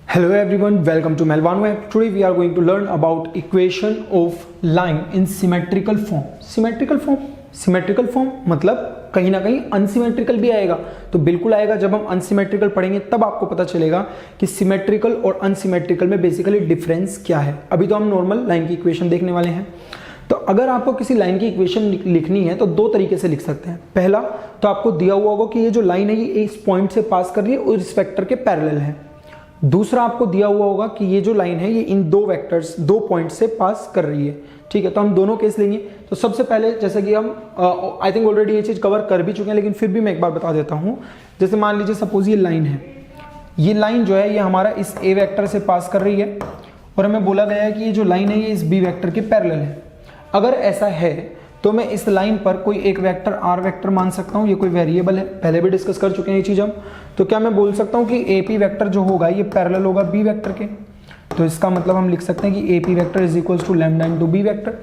Hello everyone, welcome to Melvan Web. Today we are going to learn about equation of line in symmetrical form. Symmetrical form मतलब कहीं ना कहीं unsymmetrical भी आएगा, तो बिल्कुल आएगा। जब हम अनसिमेट्रिकल पढ़ेंगे तब आपको पता चलेगा कि सिमेट्रिकल और अनसिमेट्रिकल में बेसिकली डिफरेंस क्या है। अभी तो हम नॉर्मल लाइन की इक्वेशन देखने वाले हैं। तो अगर आपको किसी लाइन की इक्वेशन लिखनी है तो दो तरीके से लिख सकते हैं। पहला तो आपको दिया हुआ होगा कि ये जो लाइन है ये इस पॉइंट से पास कर रही है और इस वेक्टर के पैरेलल है। दूसरा आपको दिया हुआ होगा कि ये जो लाइन है ये इन दो वेक्टर्स, दो पॉइंट से पास कर रही है। ठीक है, तो हम दोनों केस लेंगे। तो सबसे पहले जैसा कि हम आई थिंक ऑलरेडी ये चीज कवर कर भी चुके हैं, लेकिन फिर भी मैं एक बार बता देता हूं। जैसे मान लीजिए सपोज ये लाइन है, ये लाइन जो है ये हमारा इस ए वेक्टर से पास कर रही है और हमें बोला गया है कि ये जो लाइन है ये इस बी वेक्टर के पैरेलल है। अगर ऐसा है तो मैं इस लाइन पर कोई एक वेक्टर आर वेक्टर मान सकता हूँ। ये कोई वेरिएबल है, पहले भी डिस्कस कर चुके हैं ये चीज हम। तो क्या मैं बोल सकता हूँ कि एपी वेक्टर जो होगा ये पैरेलल होगा बी वेक्टर के। तो इसका मतलब हम लिख सकते हैं कि AP vector is equals to lambda into B vector.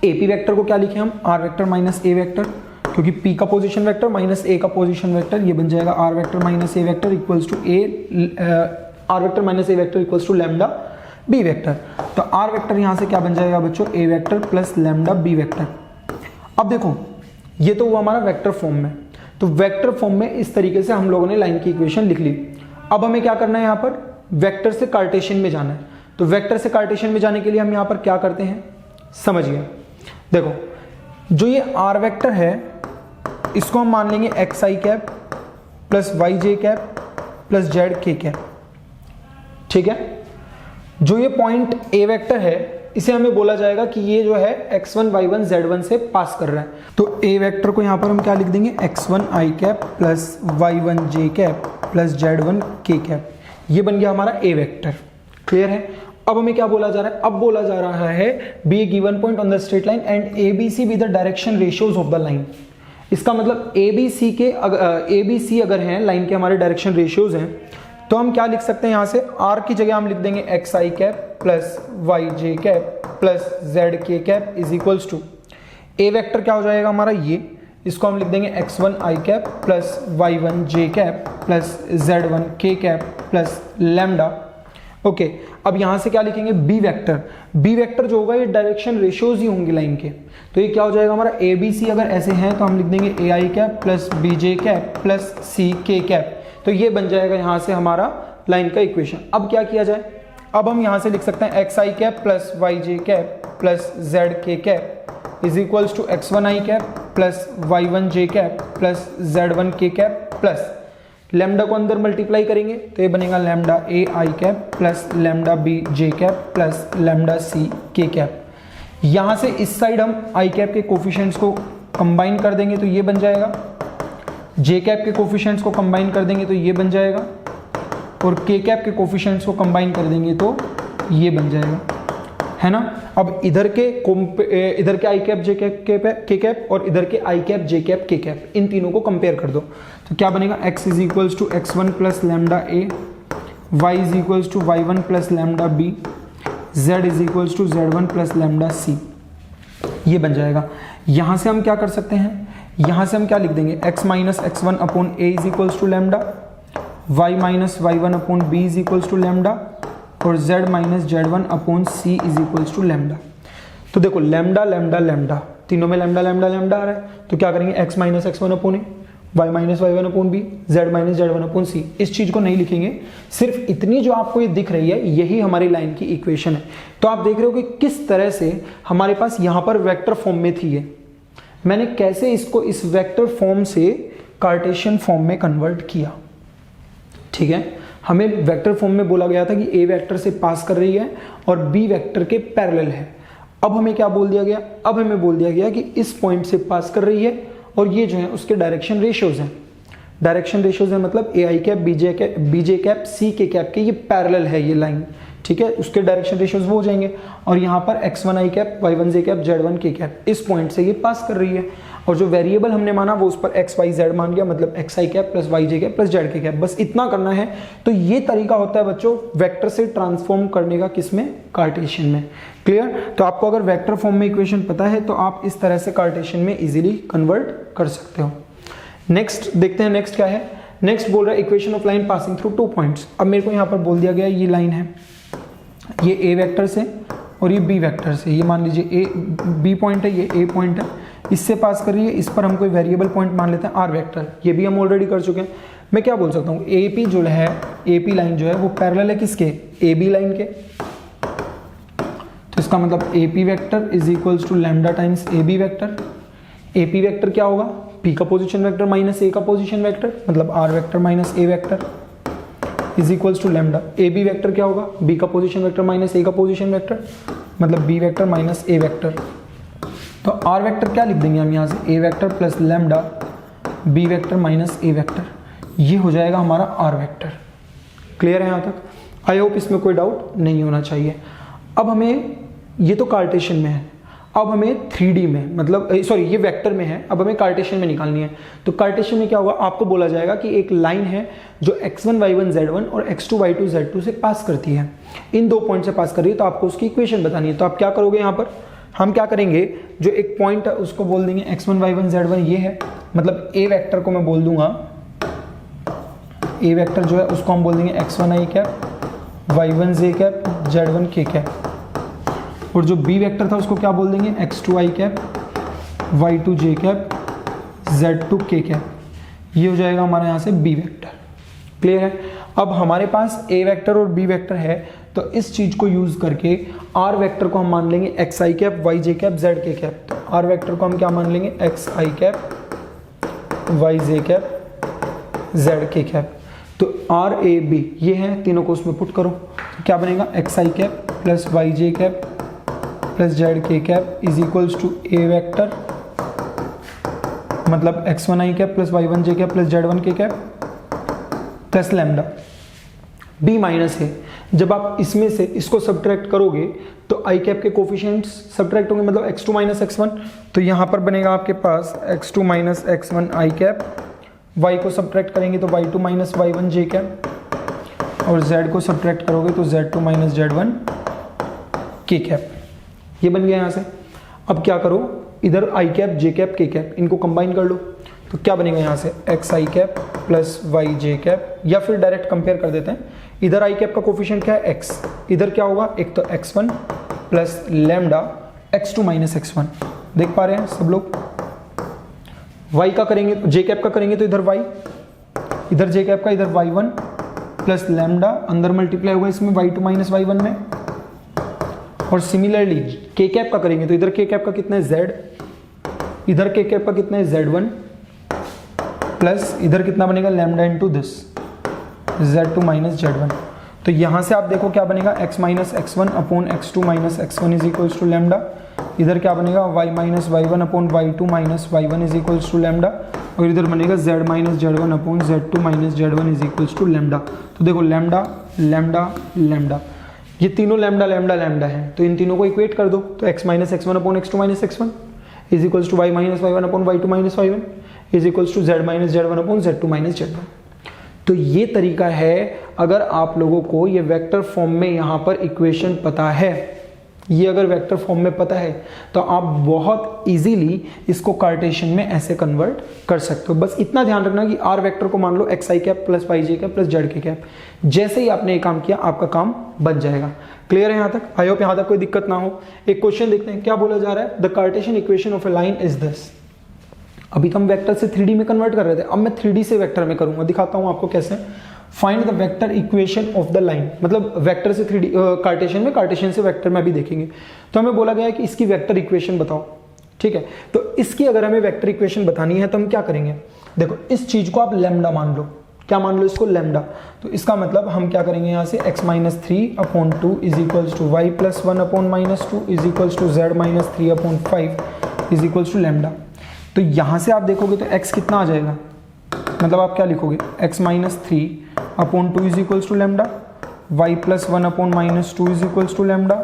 AP vector को क्या लिखे हम, आर वेक्टर माइनस ए वेक्टर, क्योंकि पी का पोजीशन वेक्टर माइनस ए का पोजीशन वेक्टर, ये बन जाएगा R vector minus A vector equals to R vector minus A vector equals to lambda B vector. तो आर वेक्टर यहां से क्या बन जाएगा बच्चों, A vector plus lambda B vector. अब देखो ये तो हुआ हमारा वेक्टर फॉर्म में। तो वेक्टर फॉर्म में इस तरीके से हम लोगों ने लाइन की इक्वेशन लिख ली। अब हमें क्या करना है, यहां पर वेक्टर से कार्टेशियन में जाना है। तो वेक्टर से कार्टेशियन में जाने के लिए हम यहां पर क्या करते हैं, समझिए। देखो जो ये आर वेक्टर है इसको हम मान लेंगे एक्स आई कैप प्लस वाई जे कैप प्लस जेड के कैप। ठीक है, जो ये पॉइंट ए वेक्टर है इसे हमें बोला जाएगा कि ये जो है x1 y1 z1 से पास कर रहा है। तो ए वेक्टर को यहां पर हम क्या लिख देंगे, x1 i cap plus y1 j cap plus z1 k cap. ये बन गया हमारा ए वेक्टर। क्लियर है। अब हमें क्या बोला जा रहा है, अब बोला जा रहा है be a given point on the straight line and a b c be the direction ratios of the line. इसका मतलब ए बी सी अगर हैं लाइन के हमारे डायरेक्शन रेशियोज हैं, तो हम क्या लिख सकते हैं, यहां से आर की जगह हम लिख देंगे एक्स आई कैप प्लस वाई जे कैप प्लस जेड के cap is equals to a vector क्या हो जाएगा हमारा ये, इसको हम लिख देंगे x1 i cap plus y1 j cap plus z1 k cap plus lambda. Okay, अब यहां से क्या लिखेंगे, बी वेक्टर। बी वेक्टर जो होगा ये डायरेक्शन रेशियोज ही होंगे लाइन के। तो ये क्या हो जाएगा हमारा ए बी सी अगर ऐसे हैं तो हम लिख देंगे A I cap plus B J cap plus C K cap. तो ये बन जाएगा यहां से हमारा लाइन का इक्वेशन। अब क्या किया जाए, अब हम यहां से लिख सकते हैं एक्स आई कैप प्लस वाई जे कैप प्लस जेड के cap is equals to x1 i cap plus y1 j cap plus z1 k cap plus lambda को अंदर मल्टीप्लाई करेंगे तो ये बनेगा lambda A I cap plus lambda B J cap plus lambda C K cap. यहां से इस side हम आई कैप के कोफिशिएंट्स को कंबाइन कर देंगे तो ये बन जाएगा, जे कैप के कोफिशिएंट्स को कंबाइन कर देंगे तो ये बन जाएगा, और के कैप के कोफिशिएंट्स को कंबाइन कर देंगे तो ये बन जाएगा, है ना। अब इधर के I cap J cap K cap और इधर के I cap J cap K cap, इन तीनों को कंपेयर कर दो तो क्या बनेगा, x is equals to x1 plus lambda A, y is equals to y1 plus lambda B, z is equals to z1 plus lambda C. ये बन जाएगा। यहां से हम क्या कर सकते हैं, यहां से हम क्या लिख देंगे, x minus x1 upon a is equals to lambda, y minus y1 upon b is equals to lambda और z minus z1 upon c is equals to lambda. तो देखो लैम्डा लैम्डा लैम्डा, तीनों में लैम्डा लैम्डा लैम्डा आ रहा है। तो क्या करेंगे, x minus x1 upon A, y minus y1 upon B, z minus z1 upon C. इस चीज को नहीं लिखेंगे, सिर्फ इतनी जो आपको ये दिख रही है यही हमारी लाइन की इक्वेशन है। तो आप देख रहे हो कि किस तरह से हमारे पास यहां पर वेक्टर फॉर्म में थी ये, मैंने कैसे इसको इस वेक्टर फॉर्म से कार्टेशियन फॉर्म में कन्वर्ट किया। ठीक है, हमें वेक्टर फॉर्म में बोला गया था कि ए वेक्टर से पास कर रही है और बी वेक्टर के पैरेलल है। अब हमें क्या बोल दिया गया, अब हमें बोल दिया गया कि इस पॉइंट से पास कर रही है और ये जो है उसके डायरेक्शन रेशियोज हैं। डायरेक्शन रेशियोज है मतलब A I cap B J cap C K cap के ये पैरेलल है ये लाइन। ठीक है, उसके डायरेक्शन रेशियोज वो हो जाएंगे और यहाँ पर x1 i cap y1 j cap z1 k cap इस पॉइंट से ये पास कर रही है। और जो वेरिएबल हमने माना वो उस पर x y z मान गया, मतलब x i cap plus y j cap plus z k cap, बस इतना करना है। तो ये तरीका होता है बच्चों वेक्टर से ट्रांसफॉर्म करने का, किसमें, कार्टेशियन में। क्लियर। तो आपको अगर वेक्टर फॉर्म में इक्वेशन पता है तो आप इस तरह से कार्टेशियन में इजीली कन्वर्ट कर सकते हो। नेक्स्ट देखते हैं, नेक्स्ट क्या है, नेक्स्ट बोल रहा है equation of line passing through 2 points. अब मेरे को यहाँ पर बोल दिया गया ये लाइन है, ये ए वेक्टर से और ये बी वेक्टर से, ये मान लीजिए ए बी पॉइंट है, ये ए पॉइंट है, इससे पास कर रही है, इस पर हम कोई वेरिएबल पॉइंट मान लेते हैं आर वेक्टर, ये भी हम ऑलरेडी कर चुके हैं। मैं क्या बोल सकता हूँ, ए पी जो है, ए पी लाइन जो है वो पैरेलल है किसके, ए बी लाइन के। तो इसका मतलब A P vector is equals to lambda times A B vector. A P vector क्या होगा, पी का पोजीशन वेक्टर माइनस ए का पोजीशन वेक्टर, मतलब r vector minus A vector is equals to lambda. A B vector क्या होगा, B का position vector minus A का position vector, मतलब बी वेक्टर माइनस ए वेक्टर। तो आर वेक्टर क्या लिख देंगे हम यहाँ से, a vector plus lambda B vector minus A vector, ये हो जाएगा हमारा आर वेक्टर। क्लियर है यहाँ तक? आई होप इसमें कोई डाउट नहीं होना चाहिए। अब हमें, ये तो कार्टेशियन में है, अब हमें 3D में, मतलब सॉरी ये वेक्टर में है, अब हमें कार्टेशियन में निकालनी है। तो कार्टेशियन में क्या होगा, आपको बोला जाएगा कि एक लाइन है जो x1 y1 z1 और x2 y2 z2 से पास करती है, इन 2 पॉइंट से पास कर रही है, तो आपको उसकी इक्वेशन बतानी है। तो आप क्या करोगे, यहाँ पर हम क्या करेंगे, जो एक पॉइंट है उसको बोल देंगे x1 y1 z1 ये है, मतलब ए वेक्टर को मैं बोल दूंगा, ए वेक्टर जो है उसको हम बोल देंगे x1 i cap y1 j cap z1 k cap, और जो बी वेक्टर था उसको क्या बोल देंगे, x2 i cap y2 j cap z2 k cap, ये हो जाएगा हमारे यहाँ से बी वेक्टर। क्लियर है? अब हमारे पास ए वेक्टर और बी वेक्टर है, तो इस चीज को यूज करके आर वेक्टर को हम मान लेंगे एक्स आई कैप वाई जे कैप जेड के कैप। तो आर वेक्टर को हम क्या मान लेंगे, एक्स आई कैप वाई जे कैप जेड के कैप। तो आर ए बी ये है, तीनों को उसमें पुट करो, तो क्या बनेगा, एक्स आई कैप प्लस वाई जे कैप प्लस जेड के cap is equals to a vector, मतलब x1 i cap plus y1 j cap plus z1 k cap plus lambda. b minus है, जब आप इसमें से इसको सब्ट्रैक्ट करोगे तो i कैप के कोफिशिएंट्स सब्ट्रैक्ट होंगे, मतलब x2 माइनस x1, तो यहाँ पर बनेगा आपके पास x2 minus x1 i cap, y को सब्ट्रैक्ट करेंगे तो y2 minus y1 j cap, और z को सब्ट्रैक्ट करोगे तो z2 minus z1 k cap. ये बन गया यहाँ से। अब क्या करो, इधर आई cap J cap K cap इनको कंबाइन कर लो, तो क्या बनेगा यहाँ से, एक्स आई कैप प्लस वाई जे कैप, या फिर डायरेक्ट कंपेयर कर देते हैं। इधर आई कैप का कोफिशिएंट क्या है, एक्स, इधर क्या होगा, एक तो x1 plus lambda x2 minus x1, देख पा रहे हैं सब लोग। वाई का करेंगे, जे कैप का करेंगे तो इधर वाई, इधर जे कैप का, इधर y1 प्लस लैम्डा, अंदर मल्टीप्लाई होगा इसमें y2 माइनस y1 में। और सिमिलरली के कैप का करेंगे तो इधर के कैप का कितना है, z, इधर के कैप का कितना है, z1 प्लस इधर कितना बनेगा, lambda into this z2 minus z1। तो यहां से आप देखो क्या बनेगा, x minus x1 upon x2 minus x1 is equals to lambda. इधर क्या बनेगा, y minus y1 upon y2 minus y1 is equals to lambda, और इधर बनेगा z minus z1 upon z2 minus z1 is equals to lambda. तो देखो lambda lambda lambda, ये तीनों लैम्डा लैम्डा लैम्डा है, तो इन तीनों को इक्वेट कर दो, तो x minus x1 upon x2 minus x1 is equals to y minus y1 upon y2 minus y1 is equals to z minus z1 upon z2 minus z1। तो ये तरीका है, अगर आप लोगों को ये वेक्टर फॉर्म में यहाँ पर इक्वेशन पता है, ये अगर वेक्टर फॉर्म में पता है तो आप बहुत इजीली इसको कार्टेशियन में ऐसे कन्वर्ट कर सकते हो। बस इतना ध्यान रखना कि आर वेक्टर को मान लो एक्स आई कैप प्लस वाई जे कैप प्लस जेड के कैप, जैसे ही आपने ये काम किया आपका काम बन जाएगा। क्लियर है यहाँ तक? आई होप यहाँ तक कोई दिक्कत ना हो। एक क्वेश्चन देखते हैं क्या बोला जा रहा है, the Cartesian equation of a line is this. अभी तो हम वेक्टर से 3D में कन्वर्ट कर रहे थे, अब मैं 3D से वेक्टर में करूंगा, दिखाता हूं आपको कैसे। Find the vector equation of the line, मतलब वेक्टर से 3D कार्टेशियन में, कार्टेशियन से वेक्टर में भी देखेंगे। तो हमें बोला गया है कि इसकी वेक्टर इक्वेशन बताओ, ठीक है। तो इसकी अगर हमें वेक्टर इक्वेशन बतानी है तो हम क्या करेंगे, देखो इस चीज को आप लैम्डा मान लो, क्या मान लो इसको, लैम्डा। तो इसका मतलब हम क्या करेंगे यहाँ से, x minus 3 upon 2 is equals to y plus 1 upon minus 2 is equals to z minus 3 upon 5 is equals to lambda. तो यहाँ से आप देखोगे तो x कितना आ जाएगा, मतलब आप क्या लिखोगे, x minus 3 upon 2 is equals to lambda, y plus 1 upon minus 2 is equals to lambda,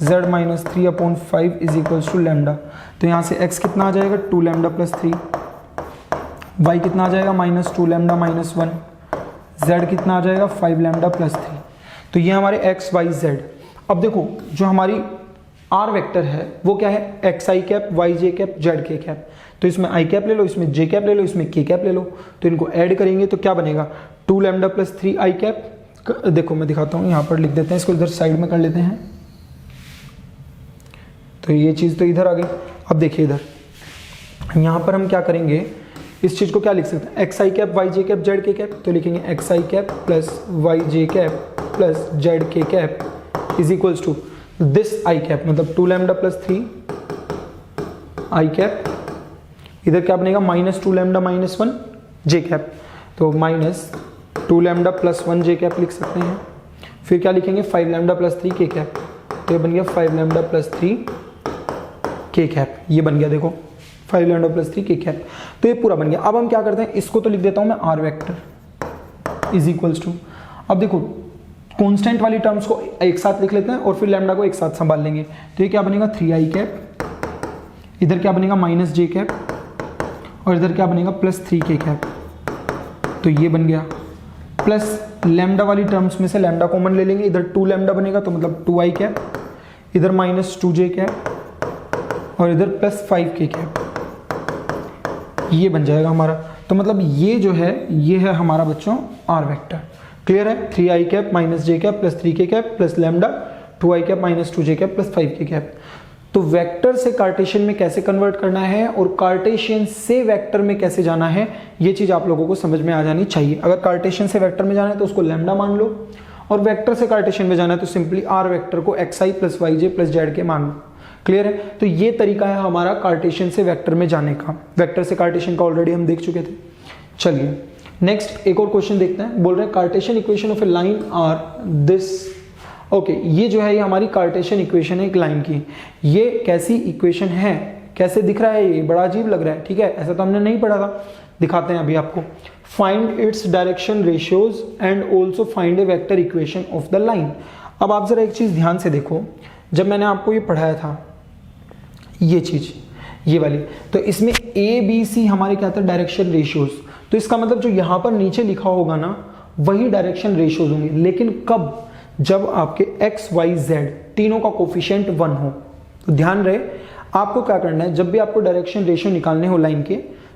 z minus 3 upon 5 is equals to lambda. तो यहाँ से x कितना आ जाएगा, 2 लैम्डा प्लस 3, y कितना आ जाएगा, माइनस 2 लैम्डा माइनस 1, z कितना आ जाएगा, 5 लैम्डा प्लस 3। तो ये हमारे x y z। अब देखो जो हमारी आर वेक्टर है वो क्या है, एक्स आई कैप, वाई जे कैप, जेड के कैप। तो इसमें आई कैप ले लो, इसमें जे कैप ले लो, इसमें के कैप ले लो, तो इनको ऐड करेंगे तो क्या बनेगा, 2 लैम्डा प्लस 3 आई कैप। देखो मैं दिखाता हूँ, यहाँ पर लिख देते हैं, इसको इधर साइड में कर लेते हैं। तो ये चीज़ तो इधर आ गई। अब देखिए इधर यहाँ पर हम क्या करेंगे, इस चीज़ को क्या लिख सकते हैं, एक्स आई कैप, वाई जे कैप, जेड के कैप। तो लिखेंगे एक्स आई कैप प्लस वाई जे कैप प्लस जेड के cap is equals to this i cap, मतलब 2 लैम्डा प्लस 3 आई कैप। इधर क्या बनेगा, माइनस 2 लैम्डा माइनस 1 जे कैप, तो माइनस 2 लैम्डा प्लस 1 जे कैप लिख सकते हैं। फिर क्या लिखेंगे, 5 लैम्डा प्लस 3 के कैप, तो ये बन गया 5 लैम्डा प्लस 3 के कैप। ये बन गया देखो 5 लैम्डा प्लस 3 के कैप। तो ये पूरा बन गया। अब हम क्या करते हैं, इसको तो लिख देता हूं मैं r vector is equals to, अब देखो कांस्टेंट वाली टर्म्स को एक साथ लिख लेते हैं और फिर लैम्डा को एक साथ संभाल लेंगे। तो ये क्या बनेगा, 3 आई कैप, इधर क्या बनेगा माइनस जे कैप, और इधर क्या बनेगा प्लस 3 के कैप। तो ये बन गया, प्लस लैम्डा वाली टर्म्स में से लैम्डा कॉमन ले लेंगे, इधर 2 लैम्डा बनेगा तो मतलब 2 आई कैप, इधर माइनस 2 जे कैप और इधर प्लस 5 के कैप। ये बन जाएगा हमारा। तो मतलब ये जो है ये है हमारा बच्चों आर वेक्टर। क्लियर है, 3 आई कैप माइनस जे कैप प्लस 3 के कैप प्लस लैम्डा 2 आई कैप माइनस 2 जे कैप प्लस 5 के कैप। तो वेक्टर से कार्टेशियन में कैसे कन्वर्ट करना है और कार्टेशियन से वेक्टर में कैसे जाना है, ये चीज आप लोगों को समझ में आ जानी चाहिए। अगर कार्टेशियन से वेक्टर में जाना है तो उसको लैम्डा मान लो, और वेक्टर से कार्टेशियन में जाना है तो सिंपली आर वेक्टर को एक्स आई प्लस वाई जे प्लस जेड के मान लो। क्लियर है, तो ये तरीका है हमारा कार्टेशियन से वेक्टर में जाने का। वेक्टर से कार्टेशियन का ऑलरेडी हम देख चुके थे। चलिए नेक्स्ट एक और क्वेश्चन देखते हैं। बोल रहे हैं Cartesian equation of a line are this. Okay, ये जो है ये हमारी कार्टेशियन इक्वेशन है एक लाइन की। ये कैसी इक्वेशन है, कैसे दिख रहा है, ये बड़ा अजीब लग रहा है। ठीक है, ऐसा तो हमने नहीं पढ़ा था, दिखाते हैं अभी आपको। Find its direction ratios and also find A vector equation of the line. अब आप जरा एक चीज ध्यान से देखो, जब मैंने आपको ये पढ़ाया था ये चीज, ये वाली, तो इसमें ए बी सी हमारे क्या था, डायरेक्शन रेशियोज। तो इसका मतलब जो यहां पर नीचे लिखा होगा ना वही डायरेक्शन रेशियोज होंगे, लेकिन कब, जब आपके एक्स वाई जेड तीनों का कोफिशिएंट 1 हो। तो ध्यान रहे आपको क्या करना है, जब भी आपको डायरेक्शन रेशियो निकालने हो लाइन के,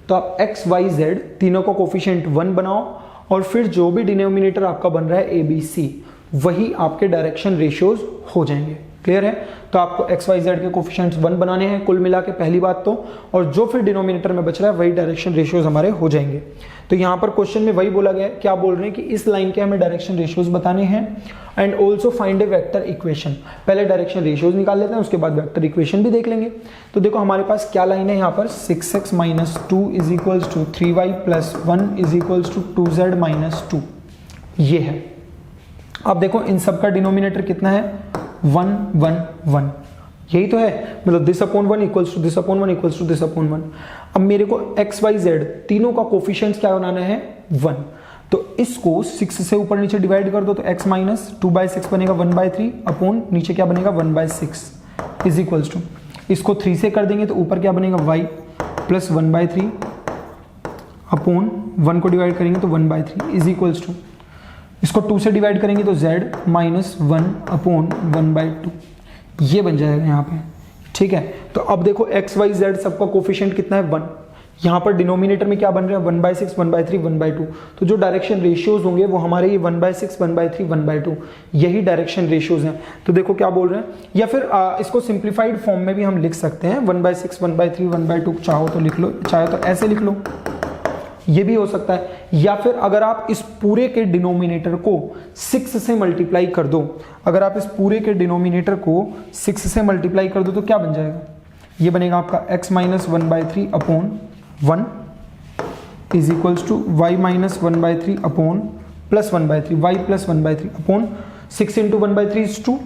तो आप एक्स वाई जेड तीनों का कोफिशिएंट 1 बनाओ, और फिर जो भी डिनोमिनेटर आपका बन रहा है ए बी सी, वही आपके डायरेक्शन रेशियोज हो जाएंगे। क्लियर है, तो आपको एक्स वाई जेड के कोफिशिएंट्स 1 बनाने हैं कुल मिला के, पहली बात तो, और जो फिर डिनोमिनेटर में बच रहा है वही डायरेक्शन रेशियोज हमारे हो जाएंगे। तो यहाँ पर क्वेश्चन में वही बोला गया है, क्या बोल रहे हैं कि इस लाइन के हमें डायरेक्शन रेशियोज बताने हैं and also find A vector equation. पहले डायरेक्शन रेशियोज निकाल लेते हैं, उसके बाद वेक्टर इक्वेशन भी देख लेंगे। तो देखो हमारे पास क्या लाइन है यहाँ पर, 6x minus 2 is equals to 3y plus 1 is equals to 2z minus 2, ये है। अब देखो इन सब का डिनोमिनेटर कितना है, 1 1 1, यही तो है, मतलब this upon 1 equals to this upon 1 equals to this upon 1। अब मेरे को एक्स वाई जेड तीनों का कोफिशिएंट्स क्या बनाना है, 1। तो इसको 6 से ऊपर नीचे डिवाइड कर दो, तो x माइनस 2/6 बनेगा 1/3 अपॉन नीचे क्या बनेगा 1/6 इज इक्वल्स टू, इसको 3 से कर देंगे तो ऊपर क्या बनेगा y प्लस 1/3 अपॉन 1 को डिवाइड करेंगे तो 1/3 इज इक्वल्स टू, इसको 2 से डिवाइड करेंगे तो z माइनस 1 अपॉन 1/2, ये बन जाएगा यहाँ पे। ठीक है, तो अब देखो x y z सबका कोफिशिएंट कितना है, 1। यहाँ पर डिनोमिनेटर में क्या बन रहा है, 1/6 1/3 1/2। तो जो डायरेक्शन रेशियोज होंगे वो हमारे ये 1/6 1/3 1/2 यही डायरेक्शन रेशियोज हैं। तो देखो क्या बोल रहे हैं, या फिर इसको सिंप्लीफाइड फॉर्म में भी हम लिख सकते हैं, 1/6 1/3 1/2 चाहो तो लिख लो, चाहे तो ऐसे लिख लो, ये भी हो सकता है। या फिर अगर आप इस पूरे के डिनोमिनेटर को 6 से मल्टीप्लाई कर दो, अगर आप इस पूरे के डिनोमिनेटर को 6 से मल्टीप्लाई कर दो तो क्या बन जाएगा, ये बनेगा आपका x minus 1/3 upon 1 is equals to y minus 1/3 upon plus 1/3 y plus 1/3 upon 6 into 1/3 is 2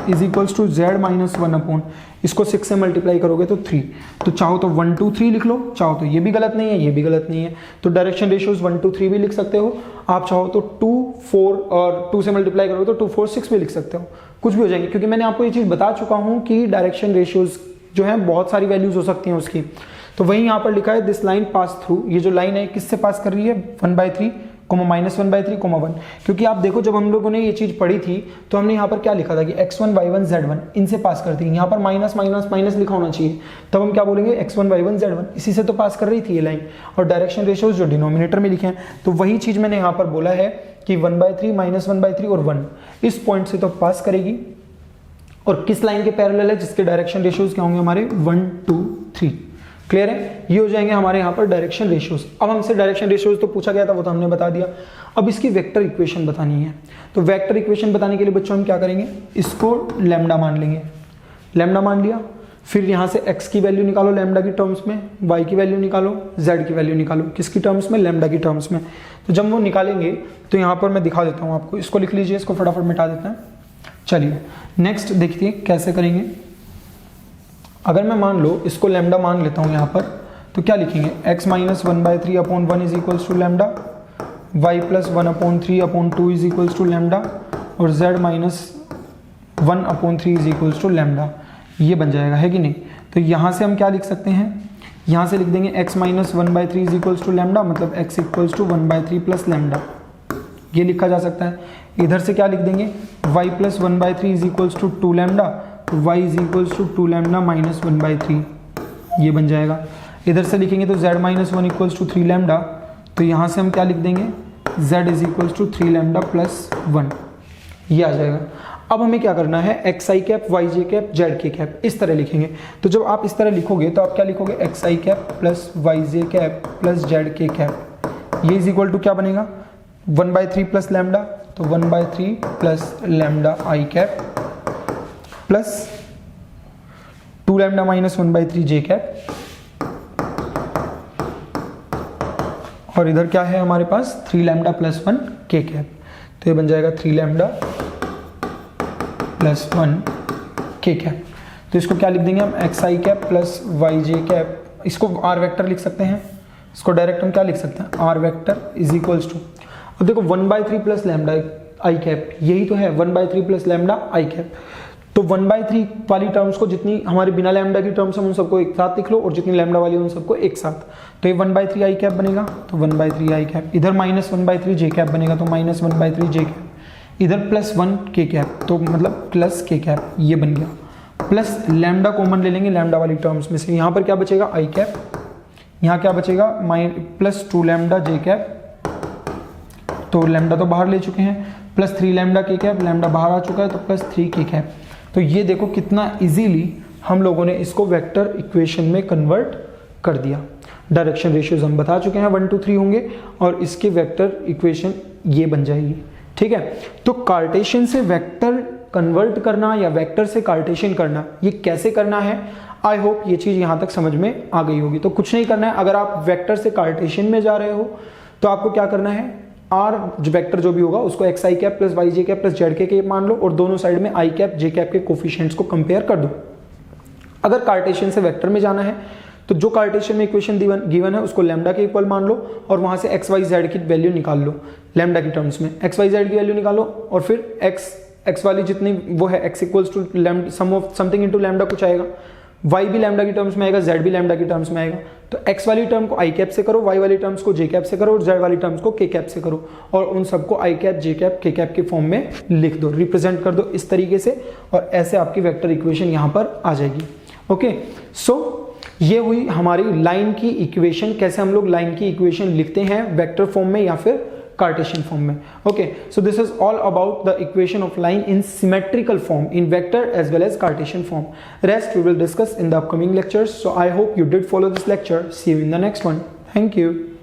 is equals to z minus 1 upon, इसको 6 से मल्टीप्लाई करोगे तो 3। तो चाहो तो 1 2 3 लिख लो, चाहो तो ये भी गलत नहीं है, ये भी गलत नहीं है। तो डायरेक्शन रेशियोज 1 2 3 भी लिख सकते हो, आप चाहो तो 2 4 और 2 से मल्टीप्लाई करोगे तो 2 4 6 भी लिख सकते हो, कुछ भी हो जाएंगे, क्योंकि मैंने आपको ये चीज बता चुका हूं कि डायरेक्शन रेशियोज जो है बहुत सारी वैल्यूज हो सकती हैं उसकी। तो वही यहाँ पर लिखा है दिस लाइन पास थ्रू, ये जो लाइन है किससे पास कर रही है, 1/3 कोमा -1/3 कोमा 1, क्योंकि आप देखो जब हम लोगों ने ये चीज़ पढ़ी थी तो हमने यहाँ पर क्या लिखा था कि x1 y1 z1 इनसे पास करती है, यहाँ पर माइनस माइनस माइनस लिखा होना चाहिए, तब हम क्या बोलेंगे x1 y1 z1, इसी से तो पास कर रही थी ये लाइन। और डायरेक्शन रेशियोज जो डिनोमिनेटर में लिखे हैं, तो वही चीज़ मैंने यहाँ पर बोला है कि 1/3 -1/3 और 1 इस पॉइंट से तो पास करेगी। और किस लाइन के पैरेलल है जिसके डायरेक्शन रेशियोज क्या होंगे हमारे 1 2 3। क्लियर है, ये हो जाएंगे हमारे यहाँ पर डायरेक्शन रेशियोज। अब हमसे डायरेक्शन रेशियोज तो पूछा गया था, वो तो हमने बता दिया। अब इसकी वेक्टर इक्वेशन बतानी है, तो वेक्टर इक्वेशन बताने के लिए बच्चों हम क्या करेंगे, इसको लैम्डा मान लेंगे। लैम्डा मान लिया, फिर यहाँ से x की वैल्यू निकालो लैम्डा की टर्म्स में, y की वैल्यू निकालो, z की वैल्यू निकालो, किसकी टर्म्स में, लैम्डा की टर्म्स में। तो जब वो निकालेंगे तो यहाँ पर मैं दिखा देता हूँ आपको, इसको लिख लीजिए, इसको फटाफट मिटा देते हैं। चलिए नेक्स्ट देखिए कैसे करेंगे। अगर मैं मान लो इसको लैम्डा मान लेता हूँ यहाँ पर, तो क्या लिखेंगे, x -1/3 upon 1 is equals to lambda, y + 1/3 upon 2 is equals to lambda, और z -1/3 is equals to lambda. ये बन जाएगा, है कि नहीं। तो यहाँ से हम क्या लिख सकते हैं, यहाँ से लिख देंगे x -1/3 is equals to lambda, मतलब x equals to 1/3 plus lambda, ये लिखा जा सकता है। इधर से क्या लिख देंगे, y + 1/3 is equals to 2 lambda, तो y is equals to 2 lambda minus 1/3, ये बन जाएगा। इधर से लिखेंगे तो z -1 इक्वल्स टू 3 लैम्डा, तो यहाँ से हम क्या लिख देंगे, z is equals to 3 lambda plus 1, ये आ जाएगा। अब हमें क्या करना है, xi cap, yj cap, zk cap, इस तरह लिखेंगे। तो जब आप इस तरह लिखोगे तो आप क्या लिखोगे, xi cap plus yj cap plus zk cap, ये इज इक्वल टू क्या बनेगा, 1/3 प्लस लैम्डा, तो 1/3 plus lambda i cap plus 2 lambda minus 1/3 j cap, और इधर क्या है हमारे पास 3 लैम्डा प्लस 1 k कैप, तो ये बन जाएगा 3 लैम्डा प्लस 1 k कैप। तो इसको क्या लिख देंगे हम, xi cap plus yj cap, इसको r वेक्टर लिख सकते हैं, इसको डायरेक्ट हम क्या लिख सकते हैं, r vector is equals to, अब देखो 1/3 प्लस लैम्डा i कैप, यही तो है 1/3 प्लस लैम्डा i कैप। तो 1/3 वाली टर्म्स को जितनी हमारे बिना लैम्डा की टर्म्स हम उन सबको एक साथ लिख लो, और जितनी लैम्डा वाली उन सबको एक साथ, तो ये 1/3 i कैप बनेगा, तो 1/3 i कैप, इधर माइनस 1/3 j कैप बनेगा, तो माइनस 1/3 j कैप, इधर प्लस 1 k कैप, तो मतलब प्लस k कैप, ये बन गया। प्लस लैम्डा कॉमन ले लेंगे लैम्डा वाली टर्म्स में से, यहाँ पर क्या बचेगा i कैप, यहाँ क्या बचेगा प्लस 2 लैम्डा j कैप, तो लैम्डा तो बाहर ले चुके हैं, plus 3 lambda k cap, lambda बाहर आ चुका है, तो प्लस 3 k कैप। तो ये देखो कितना इजीली हम लोगों ने इसको वेक्टर इक्वेशन में कन्वर्ट कर दिया। डायरेक्शन रेशियोज हम बता चुके हैं 1 2 3 होंगे, और इसके वेक्टर इक्वेशन ये बन जाएगी। ठीक है, तो कार्टेशियन से वेक्टर कन्वर्ट करना या वेक्टर से कार्टेशियन करना, ये कैसे करना है, आई होप ये चीज यहां तक समझ में आ गई होगी। तो कुछ नहीं करना है, अगर आप वेक्टर से कार्टेशियन में जा रहे हो तो आपको क्या करना है, आर वेक्टर जो भी होगा उसको xi cap plus yj cap plus zk cap मान लो, और दोनों साइड में i कैप j कैप के कोफिशिएंट्स को कंपेयर कर दो। अगर कार्टेशियन से वेक्टर में जाना है तो जो कार्टेशियन में इक्वेशन गिवन है उसको लैम्डा के इक्वल मान लो, और वहां से x y z की वैल्यू निकाल लो, लैम्डा की टर्म्स में x y z की वैल्यू निकालो, और फिर x वाली जितनी वो है x equals to sum of something into lambda कुछ आएगा, y भी लैम्डा की टर्म्स में आएगा, z भी लैम्डा की टर्म्स में आएगा। तो x वाली टर्म को i कैप से करो, y वाली टर्म्स को j कैप से करो, और z वाली टर्म्स को k कैप से करो, और उन सबको i cap j cap k cap के फॉर्म में लिख दो, रिप्रेजेंट कर दो इस तरीके से, और ऐसे आपकी वेक्टर इक्वेशन यहाँ पर आ जाएगी। ओके, सो ये हुई हमारी लाइन की इक्वेशन, कैसे हम लोग लाइन की इक्वेशन लिखते हैं वेक्टर फॉर्म में या फिर कार्टेशियन फॉर्म में। Okay, so this is all about the equation of line in symmetrical form in vector as well as Cartesian form. Rest we will discuss in the upcoming lectures. So I hope you did follow this lecture. See you in the next one. Thank you.